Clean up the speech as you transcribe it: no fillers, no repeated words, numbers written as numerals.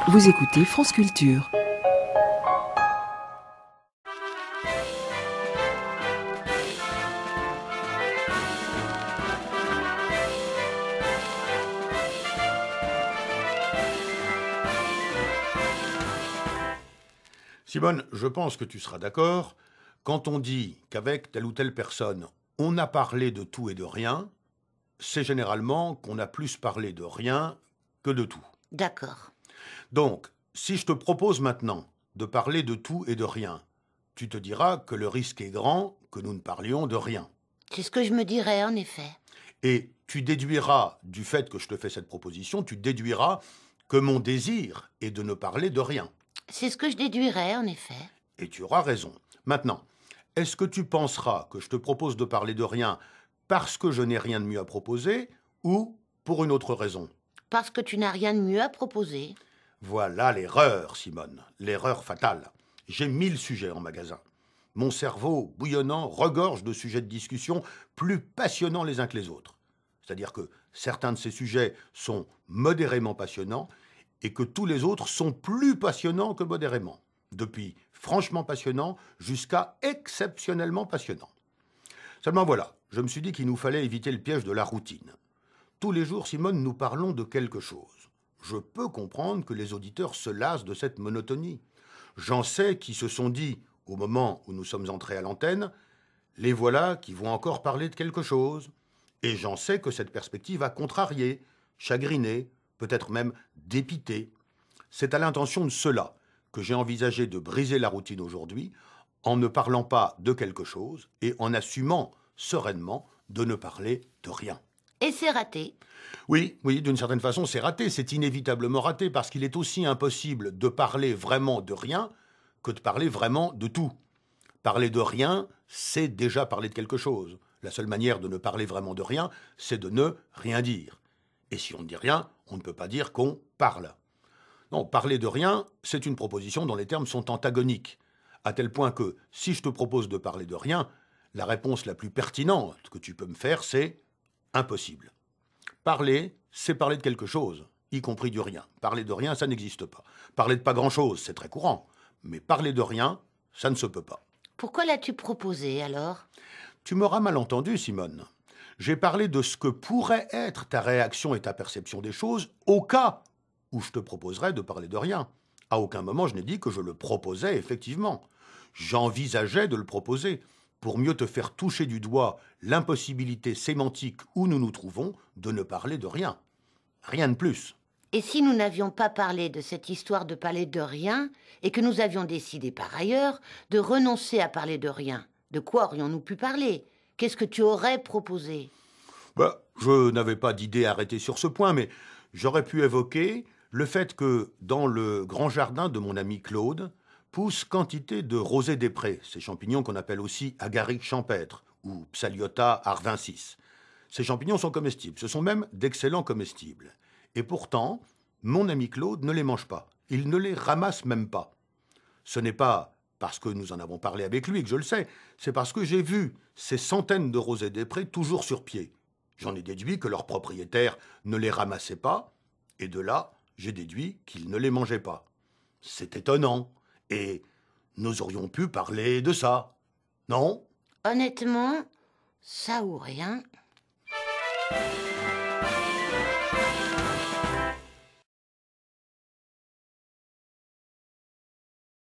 Vous écoutez France Culture. Simone, je pense que tu seras d'accord, quand on dit qu'avec telle ou telle personne, on a parlé de tout et de rien, c'est généralement qu'on a plus parlé de rien que de tout. D'accord. Donc, si je te propose maintenant de parler de tout et de rien, tu te diras que le risque est grand que nous ne parlions de rien. C'est ce que je me dirais, en effet. Et tu déduiras, du fait que je te fais cette proposition, tu déduiras que mon désir est de ne parler de rien. C'est ce que je déduirais, en effet. Et tu auras raison. Maintenant, est-ce que tu penseras que je te propose de parler de rien parce que je n'ai rien de mieux à proposer ou pour une autre raison? Parce que tu n'as rien de mieux à proposer. Voilà l'erreur, Simone, l'erreur fatale. J'ai 1000 sujets en magasin. Mon cerveau bouillonnant regorge de sujets de discussion plus passionnants les uns que les autres. C'est-à-dire que certains de ces sujets sont modérément passionnants et que tous les autres sont plus passionnants que modérément. Depuis franchement passionnant jusqu'à exceptionnellement passionnant. Seulement voilà, je me suis dit qu'il nous fallait éviter le piège de la routine. Tous les jours, Simone, nous parlons de quelque chose. Je peux comprendre que les auditeurs se lassent de cette monotonie. J'en sais qui se sont dit, au moment où nous sommes entrés à l'antenne, les voilà qui vont encore parler de quelque chose. Et j'en sais que cette perspective a contrarié, chagriné, peut-être même dépité. C'est à l'intention de cela que j'ai envisagé de briser la routine aujourd'hui, en ne parlant pas de quelque chose et en assumant sereinement de ne parler de rien. Et c'est raté. Oui, d'une certaine façon, c'est raté. C'est inévitablement raté parce qu'il est aussi impossible de parler vraiment de rien que de parler vraiment de tout. Parler de rien, c'est déjà parler de quelque chose. La seule manière de ne parler vraiment de rien, c'est de ne rien dire. Et si on ne dit rien, on ne peut pas dire qu'on parle. Non, parler de rien, c'est une proposition dont les termes sont antagoniques. À tel point que, si je te propose de parler de rien, la réponse la plus pertinente que tu peux me faire, c'est impossible. Parler, c'est parler de quelque chose, y compris du rien. Parler de rien, ça n'existe pas. Parler de pas grand-chose, c'est très courant. Mais parler de rien, ça ne se peut pas. Pourquoi l'as-tu proposé, alors? Tu m'auras mal entendu, Simone. J'ai parlé de ce que pourrait être ta réaction et ta perception des choses au cas où je te proposerais de parler de rien. À aucun moment je n'ai dit que je le proposais effectivement. J'envisageais de le proposer pour mieux te faire toucher du doigt l'impossibilité sémantique où nous nous trouvons de ne parler de rien. Rien de plus. Et si nous n'avions pas parlé de cette histoire de parler de rien, et que nous avions décidé par ailleurs de renoncer à parler de rien, de quoi aurions-nous pu parler? Qu'est-ce que tu aurais proposé? Je n'avais pas d'idée arrêtée sur ce point, mais j'aurais pu évoquer le fait que, dans le grand jardin de mon ami Claude, poussent quantité de rosée des prés, ces champignons qu'on appelle aussi agaric champêtre ou Psaliota arvensis. Ces champignons sont comestibles, ce sont même d'excellents comestibles. Et pourtant, mon ami Claude ne les mange pas, il ne les ramasse même pas. Ce n'est pas parce que nous en avons parlé avec lui que je le sais, c'est parce que j'ai vu ces centaines de rosées des prés toujours sur pied. J'en ai déduit que leurs propriétaires ne les ramassaient pas, et de là, j'ai déduit qu'ils ne les mangeaient pas. C'est étonnant, et nous aurions pu parler de ça, non? Honnêtement, ça ou rien.